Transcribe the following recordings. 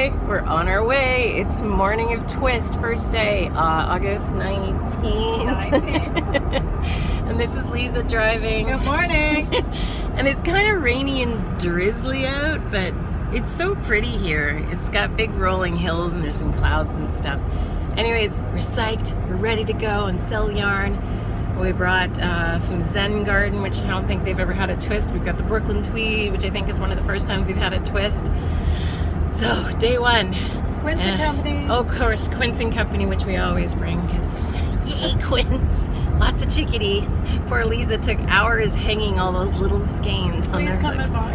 Okay, we're on our way. It's morning of Twist, first day, August 19th. And this is Lisa driving. Good morning. And it's kind of rainy and drizzly out, but it's so pretty here. It's got big rolling hills and there's some clouds and stuff. Anyways, we're psyched. We're ready to go and sell yarn. We brought some Zen Garden, which I don't think they've ever had a twist. We've got the Brooklyn Tweed, which I think is one of the first times we've had a twist. So, day one. Quince and Company. Oh, of course, Quince and Company, which we always bring, because yay, Quince! Lots of chickadee. Poor Lisa took hours hanging all those little skeins on their hooks. Please come and buy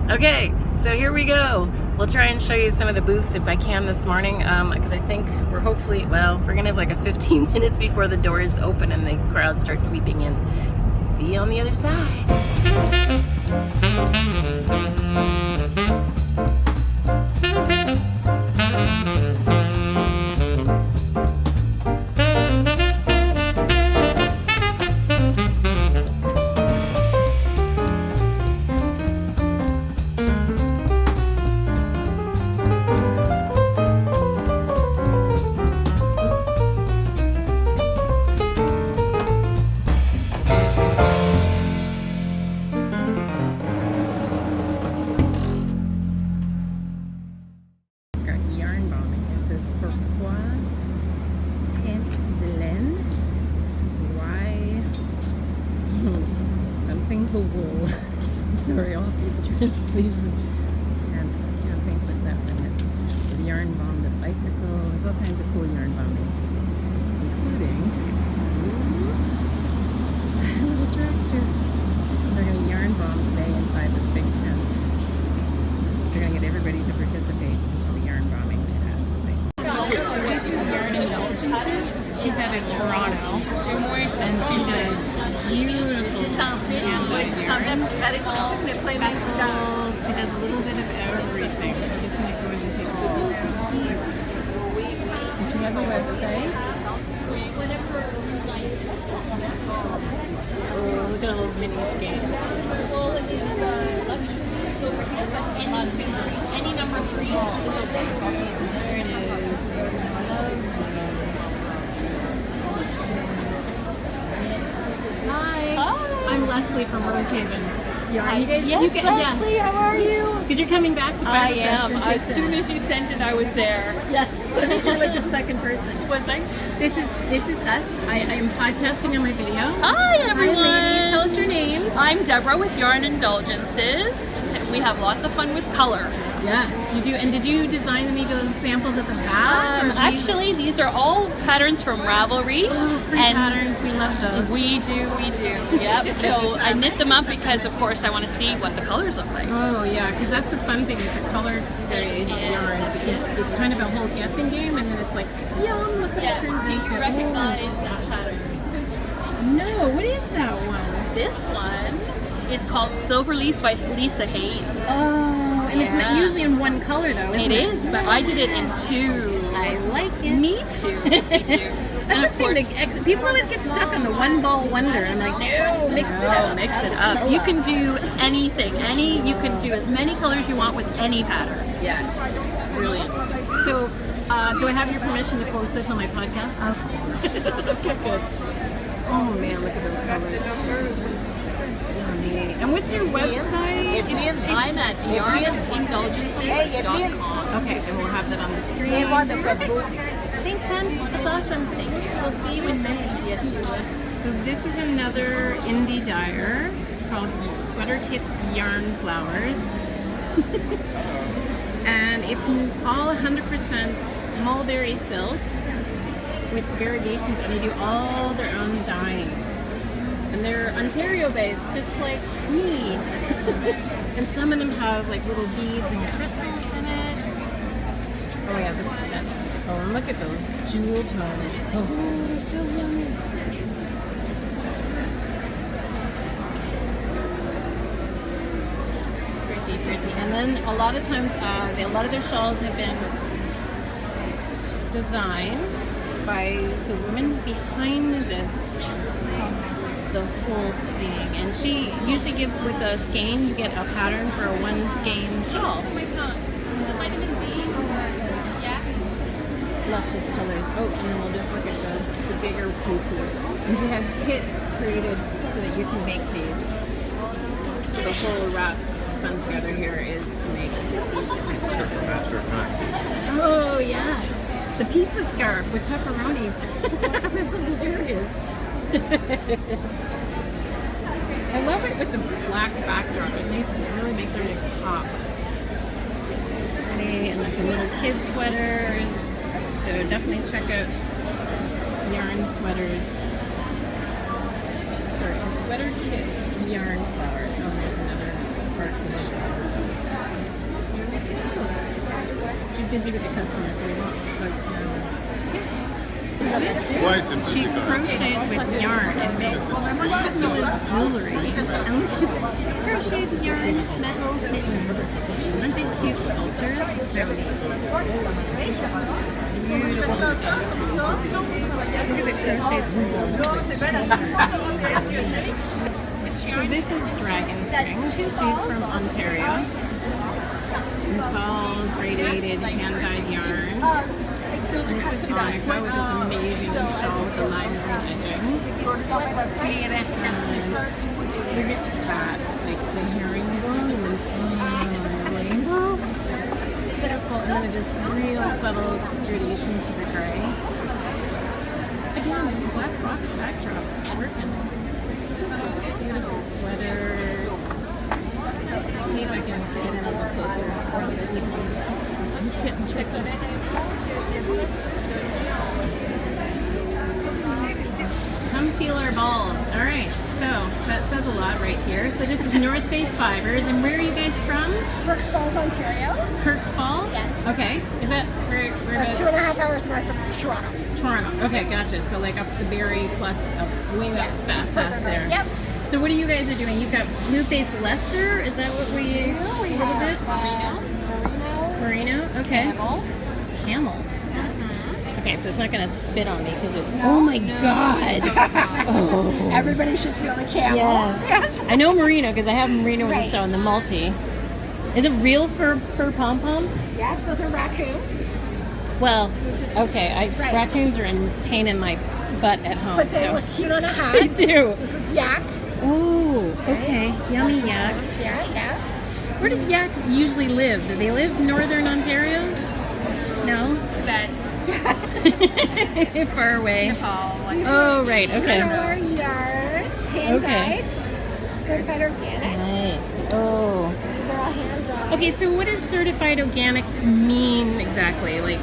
it. Okay, so here we go. We'll try and show you some of the booths if I can this morning, because I think we're hopefully, well, we're gonna have like a 15 minutes before the doors open and the crowd starts sweeping in. See you on the other side. The wool. Sorry, I'll have to get the translation. And I can't think what that one is. The yarn bomb, the bicycle. There's all kinds of cool yarn bombing, including a little tractor. They're going to yarn bomb today inside this big tent. They're going to get everybody to participate into the yarn bombing tent today. Yarn indulgences. She's out of Toronto, and she does beautiful hand-dyed yarn. She does a little bit of everything. So I'm just going to go and take a look. And she has a website. Oh, look at all those mini skeins. Wool is the luxury over here, but any number 3 is okay. There it is. Hi. I'm Lesley from Rosehaven. Hi. You guys, yes, Lesley, how are you? Because you're coming back to I Fibre. am. As soon as you sent it, I was there. Yes. You're like the second person. Was I? This is us. I am podcasting on my video. Hi, everyone. Hi, ladies. Tell us your names. I'm Deborah with Yarn Indulgences. We have lots of fun with color. Yes, you do. And did you design any of those samples at the back? Actually, these are all patterns from Ravelry. Oh, free patterns. We love those. We do. Yep. So I knit them up because, of course, I want to see what the colors look like. Oh, yeah, because that's the fun thing with the color yarns. It's kind of a whole guessing game, and then it's like, yum, look what it turns into. Do you recognize that pattern? No, what is that one? This one is called Silverleaf by Lisa Haynes. Oh, and it's not usually in one color though, isn't it? It is, but I did it in 2. I like it. Me too. That's the thing, people always get stuck on the one ball wonder. I'm like, no, mix it up. Mix it up. You can do anything. You can do as many colors you want with any pattern. Yes. Brilliant. So, do I have your permission to post this on my podcast? Of course. Okay, good. Oh man, look at those colors. And what's your website? I'm at yarnindulgences.com. Okay, and we'll have that on the screen. Thanks, hon. That's awesome. Thank you. We'll see you in May. Yes, you will. So this is another indie dyer called Sweater Kits Yarn Flowers. And it's all 100% mulberry silk with variegations, and they do all their own dyeing. And they're Ontario-based, just like me. And some of them have like little beads and crystals in it. Oh yeah, that's. Oh, and look at those jewel tones. Oh, they're so yummy. Pretty. And then a lot of times, a lot of their shawls have been designed by the woman behind the whole thing, and she usually gives with a skein, you get a pattern for a one skein shawl. My tongue. The vitamin D. Yeah. Luscious colors. Oh, and then we'll just look at the bigger pieces. And she has kits created so that you can make these. So the whole wrap spun together here is to make these different shapes. Oh yes, the pizza scarf with pepperonis. That's hilarious. I love it with the black backdrop. It really makes everything pop. And then some little kid sweaters. So definitely check out yarn sweaters. Sorry, sweater kits, yarn flowers. Oh, there's another sparkly shawl. She's busy with the customer, so we won't bug her. She crochets with yarn and makes crystalline jewelry. And crocheted yarn metal mittens. Aren't they cute sculptures? So neat. Beautiful stuff. Look at the crochet. So this is dragonstrings. She's from Ontario. It's all gradated hand-dyed yarn. Those are This is custom Monica with this amazing shawl with the lime green edging. Look at that, like the herringbone and the rainbow. And then just real subtle gradation to the gray. Again, black rock backdrop, working. Beautiful sweaters. See if I can get in a little closer. It's getting tricky. Come feel our balls. All right, so that says a lot right here. So this is North Bay Fibres, and where are you guys from? Kirks Falls, Ontario. Kirks Falls? Yes. Okay. Is that where? 2.5 hours north of Toronto. Toronto. Okay, gotcha. So like up the Barrie plus up way up fast there. Yep. So what are you guguys are doing? You've got blue-faced Leicester. Is that what we? We a little bit. Merino. Merino. Okay. Camel. Okay, so it's not going to spit on me because it's. Oh my god! Oh. Everybody should feel the camel. Yes. I know merino because I have merino Right. we saw in the multi. Is it real fur pom poms? Yes, those are raccoon. Well, okay. Right. Raccoons are in pain in my butt at home. But they so. look cute on a hat. They do. This is yak. Oh, okay. Yummy Awesome yak. sound. Yeah. Where does yak usually live? Do they live northern Ontario? No. That Far away. Nepal. Like, Oh, right. These Okay. are our yarns, hand dyed, certified organic. Nice. Oh. These are all hand dyed. Okay, so what does certified organic mean exactly? Like,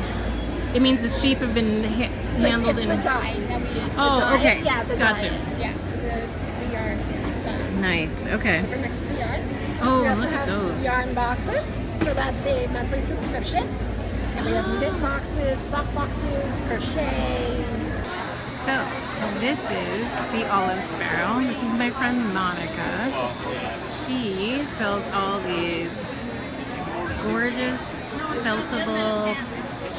it means the sheep have been handled It's in. the dye that we use. Oh, the dye. okay. Yeah, the Gotcha. dye is. Yeah, so the yarn is Nice. Okay. different mixes of yarns. Oh, we also look at have those. yarn boxes, so that's a monthly subscription. And we have knit boxes, sock boxes, crochet. So, this is the olive sparrow. This is my friend Monica. She sells all these gorgeous, feltable.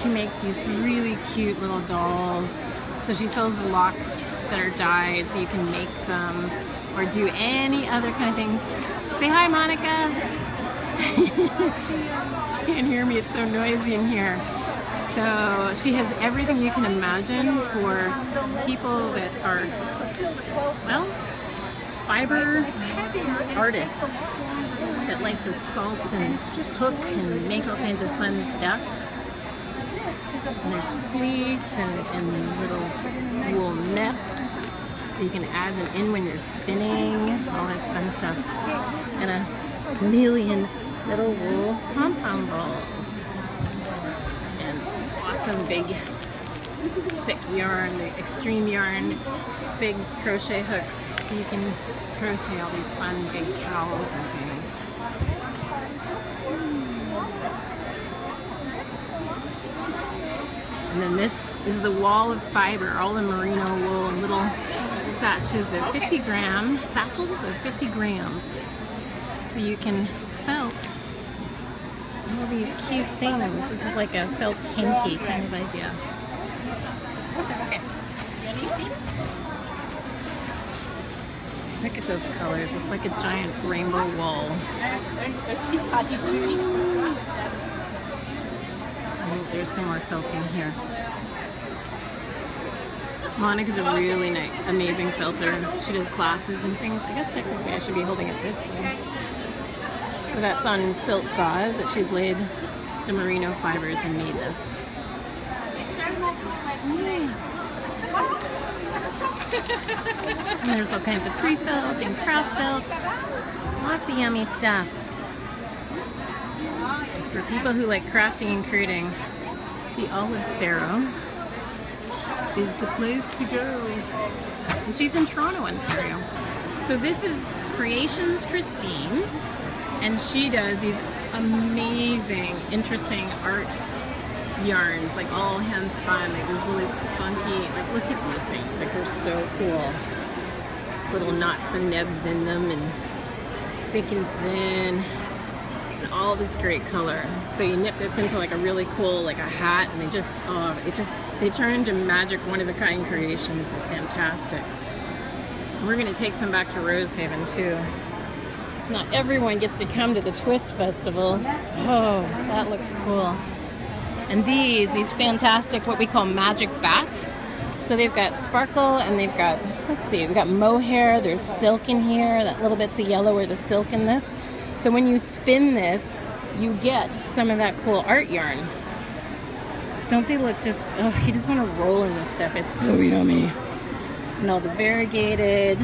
She makes these really cute little dolls. So she sells locks that are dyed so you can make them or do any other kind of things. Say hi, Monica. Can't hear me, it's so noisy in here. So she has everything you can imagine for people that are, well, fiber artists that like to sculpt and hook and make all kinds of fun stuff. And there's fleece and little wool nips, so you can add them in when you're spinning, all this fun stuff. And a million little wool pom-pom balls. And awesome big thick yarn, the extreme yarn, big crochet hooks, so you can crochet all these fun big cowls and things. And then this is the wall of fiber, all in merino wool, and little satchels of 50 grams, so you can felt all these cute things. This is like a felt hanky kind of idea. Look at those colors. It's like a giant rainbow wall. Oh, there's some more felting here. Monica's a really nice, amazing felter. She does classes and things. I guess technically I should be holding it this way. So that's on silk gauze that she's laid the merino fibers and made this. And there's all kinds of pre-felt and craft felt. Lots of yummy stuff. For people who like crafting and creating, the Olive Sparrow is the place to go. And she's in Toronto, Ontario. So this is Creations Christine, and she does these amazing, interesting art yarns, like all hand spun, like those really funky, like look at these things, like they're so cool. Little knots and nibs in them, and thick and thin, and all this great color. So you knit this into like a really cool, like a hat, and they turn into magic, one-of-a-kind creations. It's fantastic. And we're gonna take some back to Rosehaven too. It's not everyone gets to come to the Twist Festival. Oh, that looks cool. And these fantastic, what we call magic bats. So they've got sparkle, and they've got, let's see, we've got mohair, there's silk in here, that little bits of yellow are the silk in this. So when you spin this, you get some of that cool art yarn. Don't they look just, oh, you just want to roll in this stuff. It's so yummy. And all the variegated.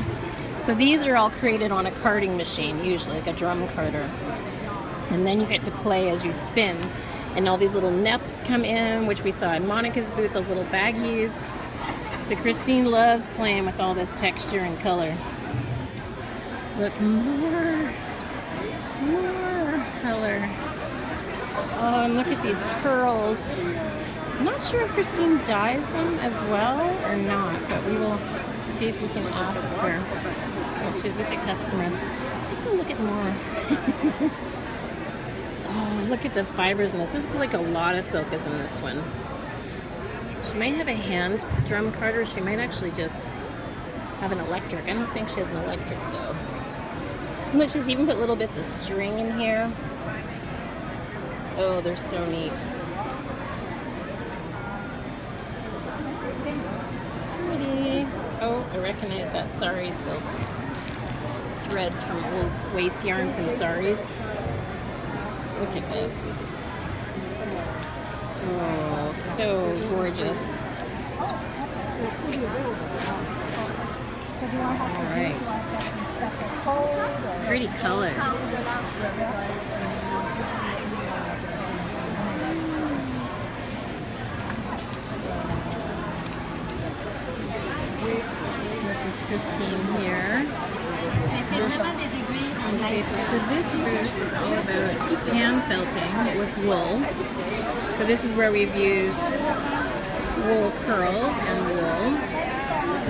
So these are all created on a carding machine, usually like a drum carder. And then you get to play as you spin. And all these little neps come in, which we saw in Monica's booth, those little baggies. So Christine loves playing with all this texture and color. Look, more color. Oh, and look at these pearls. I'm not sure if Christine dyes them as well or not, but we will see if we can ask her. Oh, she's with the customer. Let's go look at more. Oh, look at the fibers in this. This is like a lot of silk is in this one. She might have a hand drum carder. She might actually just have an electric. I don't think she has an electric though. Look, she's even put little bits of string in here. Oh, they're so neat. Pretty. Oh, I recognize that sari silk. Threads from old waste yarn from saris. Look at this. Oh, so gorgeous. All right. Pretty colors. This is Christine here. So this booth is all about hand felting with wool. So this is where we've used wool curls and wool.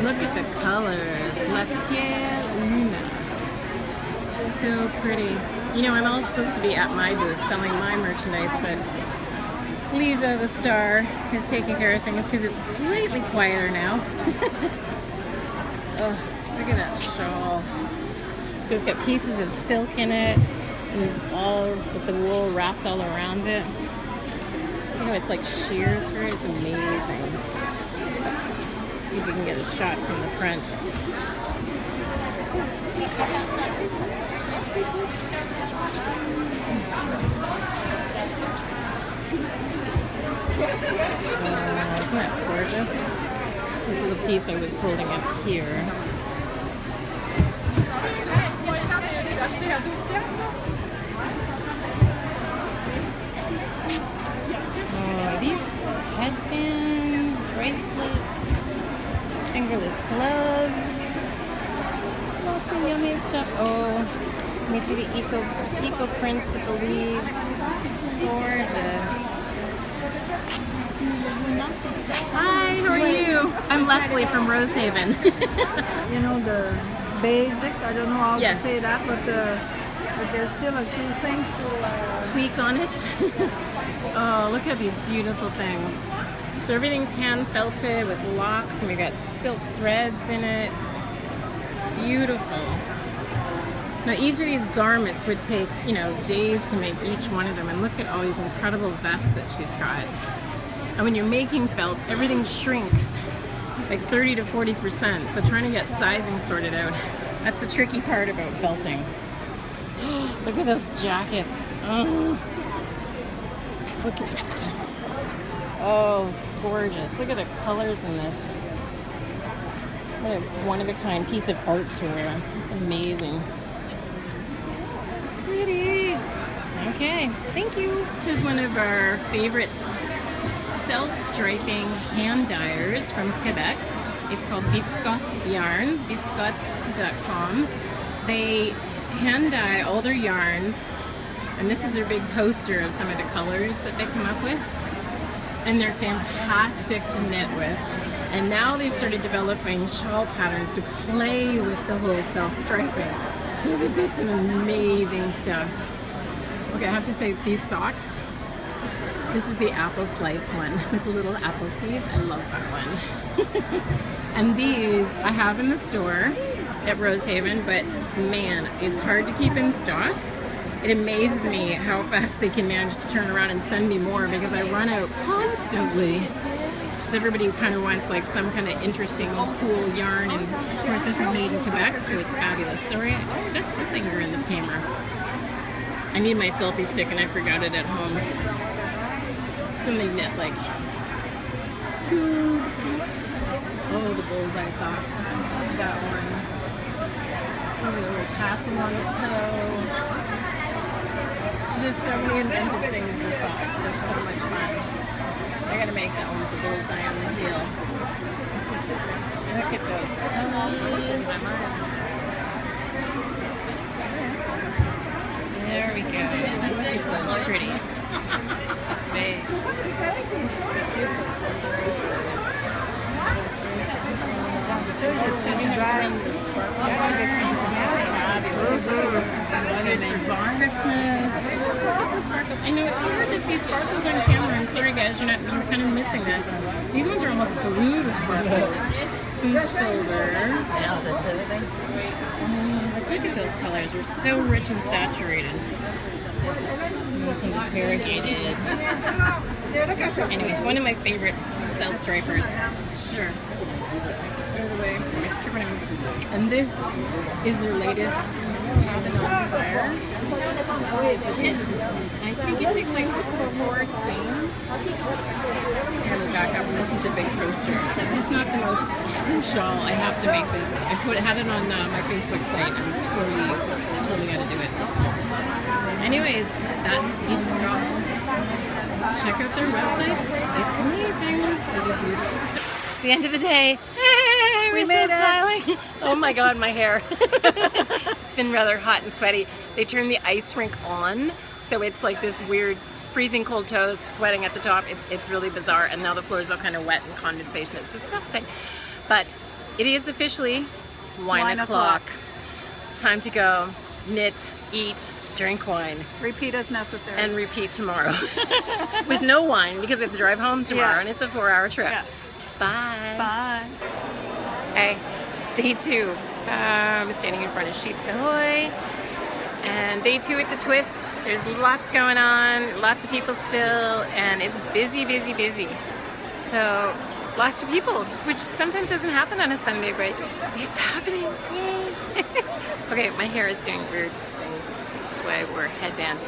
Look at the colors. La Tierre Luna. So pretty. You know, I'm all supposed to be at my booth selling my merchandise, but Lisa the star is taking care of things because it's slightly quieter now. Oh, look at that shawl. So it's got pieces of silk in it, and all with the wool wrapped all around it. You know, it's like sheer through. It's amazing. See if we can get a shot from the front. Isn't that gorgeous? So this is a piece I was holding up here. Oh, these headbands, bracelets, fingerless gloves, lots of yummy stuff. Oh, let me see the eco prints with the leaves. Gorgeous. Hi, how are you? I'm Lesley from Rosehaven. You know, the basic, I don't know how Yes. to say that, but there's still a few things to Tweak on it. Oh, look at these beautiful things. So everything's hand felted with locks, and we've got silk threads in it. beautiful. Now each of these garments would take, you know, days to make each one of them, and look at all these incredible vests that she's got. And when you're making felt, everything shrinks like 30 to 40%, so trying to get sizing sorted out, that's the tricky part about felting. Look at those jackets. Oh, look at that. Oh, it's gorgeous. Look at the colors in this. What a one-of-a-kind piece of art to wear. It's amazing. Pretties. Okay, thank you. This is one of our favorite self-striping hand dyers from Quebec. It's called Biscotte Yarns, biscotte.com. They hand dye all their yarns, and this is their big poster of some of the colors that they come up with. And they're fantastic to knit with. And now they've started developing shawl patterns to play with the whole self-striping. So they've got some amazing stuff. Okay, I have to say, these socks, this is the apple slice one with the little apple seeds. I love that one. And these I have in the store at Rosehaven, but man, it's hard to keep in stock. It amazes me how fast they can manage to turn around and send me more, because I run out constantly. Because everybody kind of wants like some kind of interesting, cool yarn, and of course this is made in Quebec, so it's fabulous. Sorry, I stuck my finger in the camera. I need my selfie stick and I forgot it at home. Some they knit like tubes. Oh, the bullseye sock. That one. Oh, the little tassel on the toe. She does so many inventive things with the socks. They're so much fun. I gotta make that one with the bullseye on the heel. Look at those colors. There we go. Look at those pretties. Sparkles. I know it's so hard to see sparkles on camera. I'm sorry guys, you're kind of missing this. These ones are almost blue, the sparkles. This one's silver. Look at those colors. They're so rich and saturated. And this one is variegated. Anyways, one of my favorite self-stripers. Sure. And this is their latest cabin on fire. I think it takes like 4 skeins. Let me back up. This is the big poster. This is not the most awesome shawl. I have to make this. I had it on my Facebook site. I'm totally gonna do it. Anyways, that's Biscotte. Check out their website. It's amazing. They do beautiful stuff. It's the end of the day. Hey, we're so smiling. Oh my god, my hair. It's been rather hot and sweaty. They turned the ice rink on, so it's like this weird freezing cold toes, sweating at the top. It's really bizarre, and now the floor is all kind of wet and condensation. It's disgusting. But it is officially wine o'clock. It's time to go knit, eat, drink wine. Repeat as necessary. And repeat tomorrow. With no wine, because we have to drive home tomorrow, and it's a 4-hour trip. Yeah. Bye. Bye. Hey, it's day 2. I'm standing in front of Sheep's Ahoy. And day 2 at the Twist. There's lots going on, lots of people still, and it's busy, busy, busy. So, lots of people, which sometimes doesn't happen on a Sunday, but it's happening. Yay! Okay, my hair is doing weird things. That's why I wear a headband.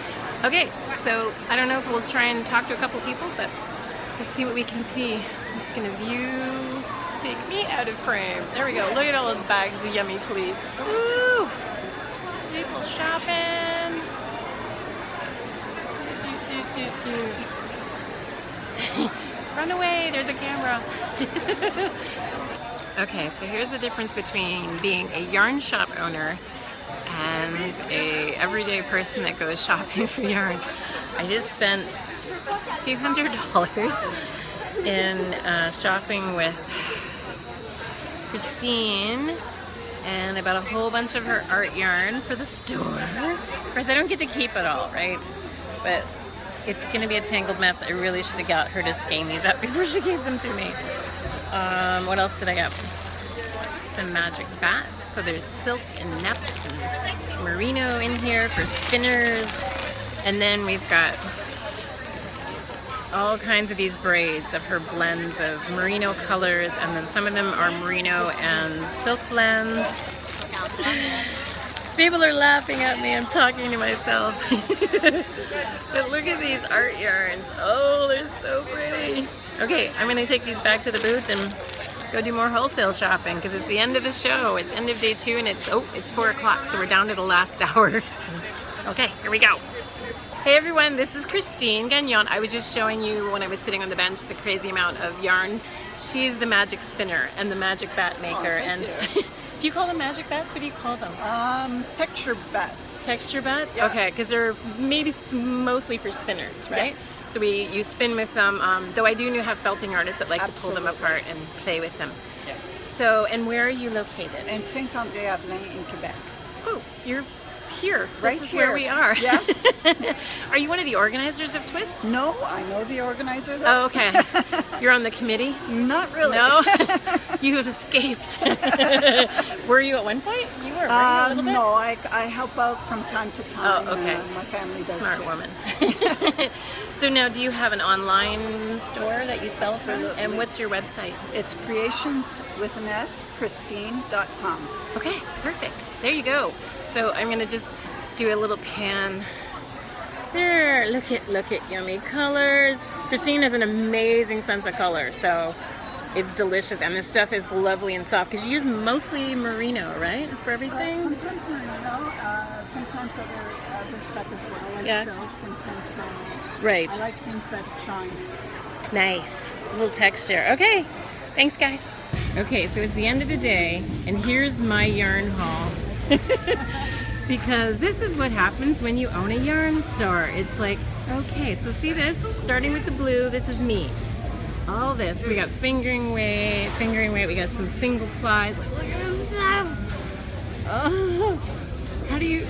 Okay, so I don't know if we'll try and talk to a couple people, but let's see what we can see. I'm just gonna take me out of frame. There we go. Look at all those bags of yummy fleece. Woo! People shopping. Run away, there's a camera. Okay, so here's the difference between being a yarn shop owner and a everyday person that goes shopping for yarn. I just spent a few $100 in shopping with Christine, and I bought a whole bunch of her art yarn for the store. Of course, I don't get to keep it all, right? But it's gonna be a tangled mess. I really should have got her to skein these up before she gave them to me. What else did I get? some magic bats. So there's silk and neps and merino in here for spinners. And then we've got all kinds of these braids of her blends of merino colors, and then some of them are merino and silk blends. People are laughing at me, I'm talking to myself. But look at these art yarns. Oh, they're so pretty. Okay, I'm gonna take these back to the booth and go do more wholesale shopping because it's the end of the show. It's end of day 2 and it's 4 o'clock, so we're down to the last hour. Okay, here we go. Hey everyone, this is Christine Gagnon. I was just showing you when I was sitting on the bench the crazy amount of yarn. She's the magic spinner and the magic bat maker. And do you call them magic bats? What do you call them? Texture bats. Texture bats? Yeah. Okay, because they're maybe mostly for spinners, right? Yeah. So you spin with them, though I do have felting artists that like to pull them apart and play with them. Yeah. So, and where are you located? In Saint-André-Avellin in Quebec. Oh, you're here. Right this is here. where we are. Yes. Are you one of the organizers of Twist? No, I know the organizers. Oh, okay. You're on the committee? Not really. No? You have escaped. Were you at one point? You were, a little bit? No, I help out from time to time. Oh, okay. My family does Smart too. woman. So now, do you have an online store that you sell from? Absolutely. And what's your website? It's creationschristinecom. Okay, perfect. There you go. So I'm gonna just do a little pan. There, look at yummy colors. Christine has an amazing sense of color, so it's delicious. And this stuff is lovely and soft because you use mostly merino, right, for everything? Sometimes merino, sometimes other stuff as well, like Yeah. silk and tinsel. Right. I like things that shine. Nice. A little texture. Okay. Thanks, guys. Okay, so it's the end of the day, and here's my yarn haul. Because this is what happens when you own a yarn store. It's like, okay, so see this? Starting with the blue, this is me. All this, we got fingering weight, we got some single plies. Like, look at this stuff. Oh, how do you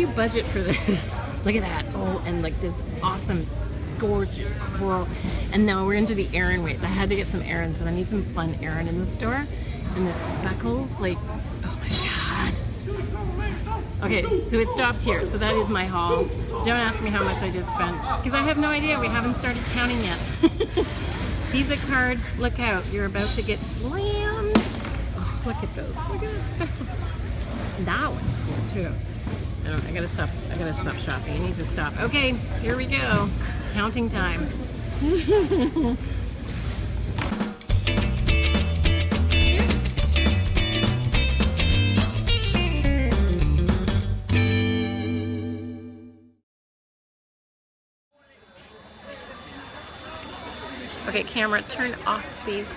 budget for this? Look at that. Oh, and like this awesome gorgeous coral. And now we're into the Aran weights. I had to get some Arans, but I need some fun Aran in the store. And the speckles, like, oh my god. Okay, so it stops here. So that is my haul. Don't ask me how much I just spent, because I have no idea. We haven't started counting yet. Visa card, look out. You're about to get slammed. Oh, look at those. Look at that speckles. That one's cool too. I gotta stop shopping. It needs to stop. Okay, here we go. Counting time. Okay, camera, turn off, please.